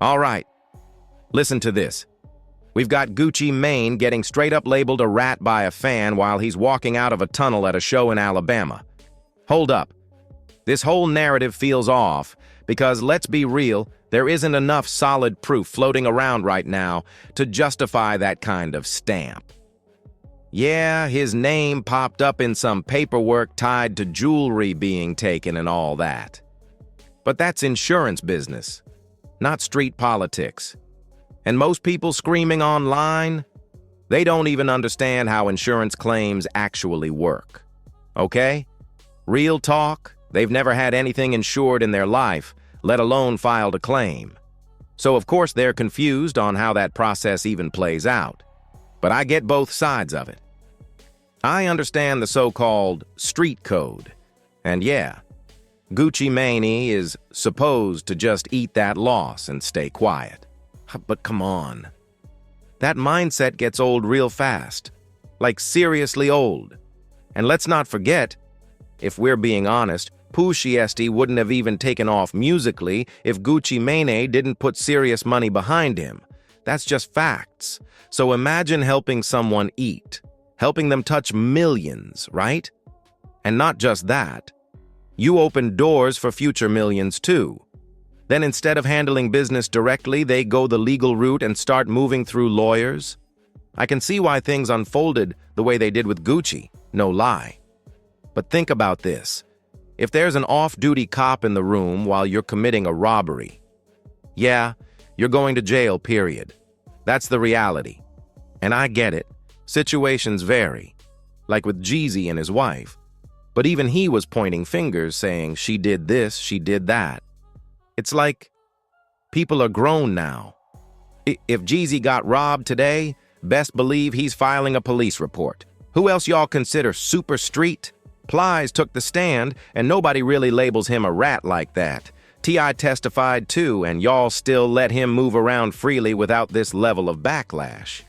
All right, listen to this. We've got Gucci Mane getting straight up labeled a rat by a fan while he's walking out of a tunnel at a show in Alabama. Hold up. This whole narrative feels off because, let's be real, there isn't enough solid proof floating around right now to justify that kind of stamp. Yeah, his name popped up in some paperwork tied to jewelry being taken and all that. But that's insurance business, not street politics. And most people screaming online, they don't even understand how insurance claims actually work. Okay? Real talk, they've never had anything insured in their life, let alone filed a claim. So of course they're confused on how that process even plays out. But I get both sides of it. I understand the so-called street code. And yeah, Gucci Mane is supposed to just eat that loss and stay quiet. But come on. That mindset gets old real fast. Like seriously old. And let's not forget, if we're being honest, Pooh Shiesty wouldn't have even taken off musically if Gucci Mane didn't put serious money behind him. That's just facts. So imagine helping someone eat, helping them touch millions, right? And not just that. You open doors for future millions too. Then instead of handling business directly, they go the legal route and start moving through lawyers. I can see why things unfolded the way they did with Gucci, no lie. But think about this. If there's an off-duty cop in the room while you're committing a robbery, yeah, you're going to jail, period. That's the reality. And I get it. Situations vary, like with Jeezy and his wife. But even he was pointing fingers saying she did this, she did that. It's like people are grown now. If Jeezy got robbed today, best believe he's filing a police report. Who else y'all consider super street? Plies took the stand, and nobody really labels him a rat like that. T.I. testified too, and y'all still let him move around freely without this level of backlash.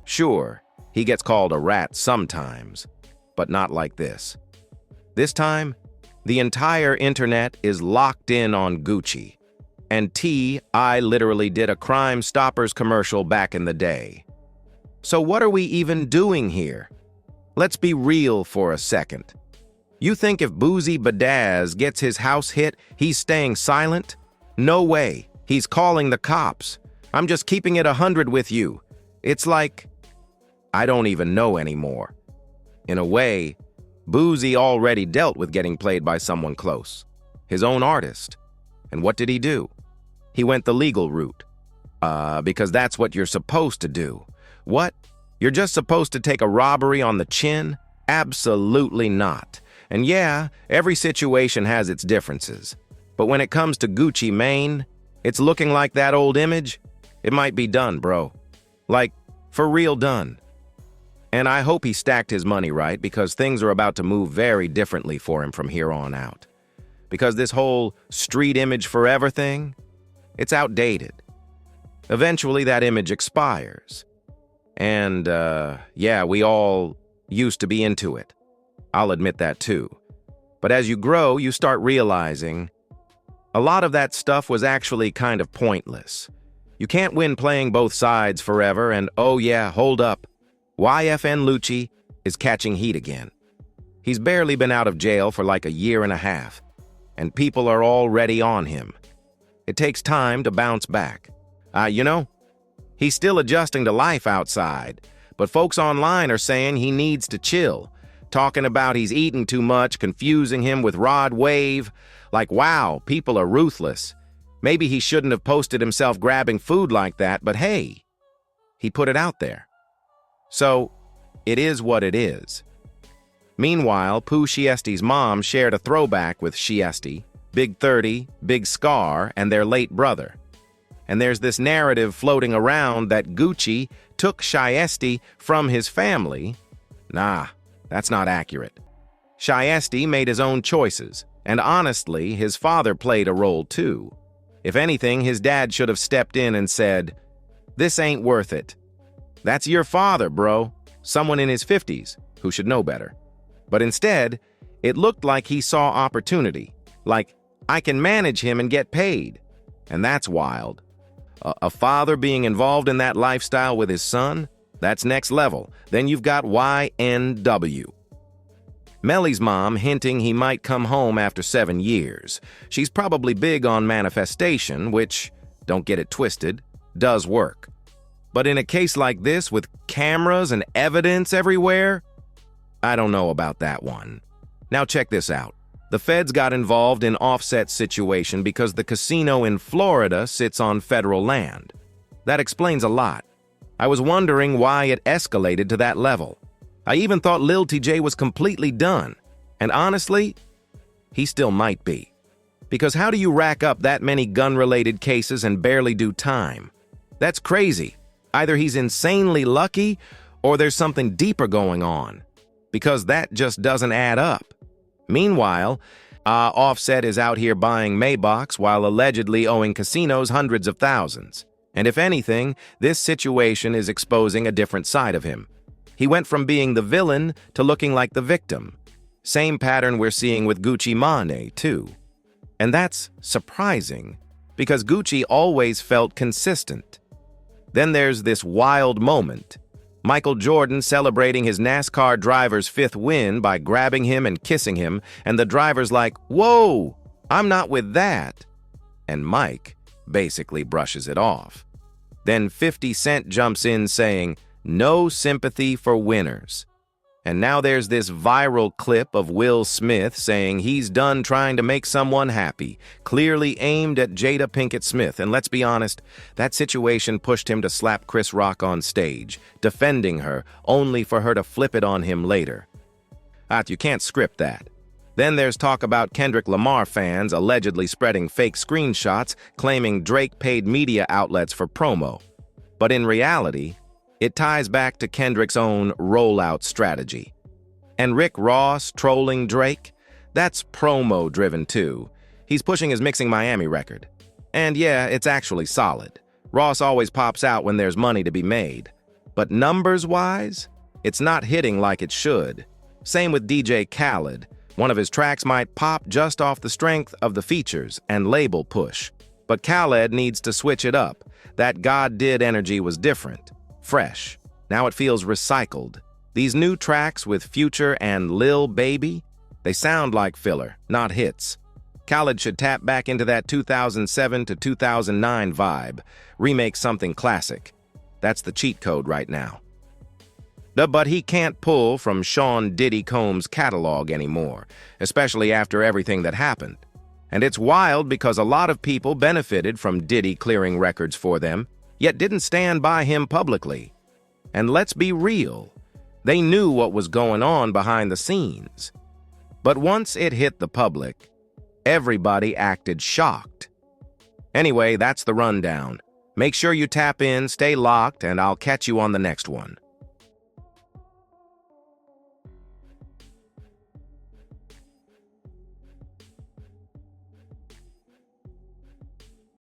Sure, he gets called a rat sometimes, but not like this. This time, the entire internet is locked in on Gucci. And T.I. literally did a Crime Stoppers commercial back in the day. So what are we even doing here? Let's be real for a second. You think if Boozy Badazz gets his house hit, he's staying silent? No way. He's calling the cops. I'm just keeping it 100 with you. It's like, I don't even know anymore. In a way, Boozy already dealt with getting played by someone close, his own artist. And what did he do? He went the legal route. Because that's what you're supposed to do. What? You're just supposed to take a robbery on the chin? Absolutely not. And yeah, every situation has its differences. But when it comes to Gucci Mane, it's looking like that old image. It might be done, bro. Like, for real done. And I hope he stacked his money right, because things are about to move very differently for him from here on out. Because this whole street image forever thing, it's outdated. Eventually that image expires. And, yeah, we all used to be into it. I'll admit that too. But as you grow, you start realizing a lot of that stuff was actually kind of pointless. You can't win playing both sides forever, and oh yeah, hold up. YFN Lucci is catching heat again. He's barely been out of jail for like a year and a half, and people are already on him. It takes time to bounce back. He's still adjusting to life outside, but folks online are saying he needs to chill, talking about he's eating too much, confusing him with Rod Wave. Like, wow, people are ruthless. Maybe he shouldn't have posted himself grabbing food like that, but hey, he put it out there. So, it is what it is. Meanwhile, Pooh Shiesty's mom shared a throwback with Shiesty, Big 30, Big Scar, and their late brother. And there's this narrative floating around that Gucci took Shiesty from his family. Nah, that's not accurate. Shiesty made his own choices, and honestly, his father played a role too. If anything, his dad should have stepped in and said, "This ain't worth it." That's your father, bro. Someone in his 50s who should know better. But instead, it looked like he saw opportunity. Like, I can manage him and get paid. And that's wild. A father being involved in that lifestyle with his son? That's next level. Then you've got YNW. Melly's mom hinting he might come home after 7 years. She's probably big on manifestation, which, don't get it twisted, does work. But in a case like this, with cameras and evidence everywhere, I don't know about that one. Now check this out. The feds got involved in Offset's situation because the casino in Florida sits on federal land. That explains a lot. I was wondering why it escalated to that level. I even thought Lil TJ was completely done. And honestly, he still might be. Because how do you rack up that many gun-related cases and barely do time? That's crazy. Either he's insanely lucky or there's something deeper going on. Because that just doesn't add up. Meanwhile, Offset is out here buying Maybachs while allegedly owing casinos hundreds of thousands. And if anything, this situation is exposing a different side of him. He went from being the villain to looking like the victim. Same pattern we're seeing with Gucci Mane, too. And that's surprising, because Gucci always felt consistent. Then there's this wild moment. Michael Jordan celebrating his NASCAR driver's 5th win by grabbing him and kissing him, and the driver's like, "Whoa, I'm not with that." And Mike basically brushes it off. Then 50 Cent jumps in saying, "No sympathy for winners." And now there's this viral clip of Will Smith saying he's done trying to make someone happy, clearly aimed at Jada Pinkett Smith. And let's be honest, that situation pushed him to slap Chris Rock on stage, defending her, only for her to flip it on him later. You can't script that. Then there's talk about Kendrick Lamar fans allegedly spreading fake screenshots, claiming Drake paid media outlets for promo. But in reality, it ties back to Kendrick's own rollout strategy. And Rick Ross trolling Drake? That's promo-driven too. He's pushing his Mixing Miami record. And yeah, it's actually solid. Ross always pops out when there's money to be made. But numbers-wise, it's not hitting like it should. Same with DJ Khaled. One of his tracks might pop just off the strength of the features and label push. But Khaled needs to switch it up. That God Did energy was different. Fresh. Now it feels recycled. These new tracks with Future and Lil Baby, they sound like filler, not hits. Khaled should tap back into that 2007 to 2009 vibe, remake something classic. That's the cheat code right now. But he can't pull from Sean Diddy Combs' catalog anymore, especially after everything that happened. And it's wild because a lot of people benefited from Diddy clearing records for them, yet didn't stand by him publicly. And let's be real, they knew what was going on behind the scenes. But once it hit the public, everybody acted shocked. Anyway, that's the rundown. Make sure you tap in, stay locked, and I'll catch you on the next one.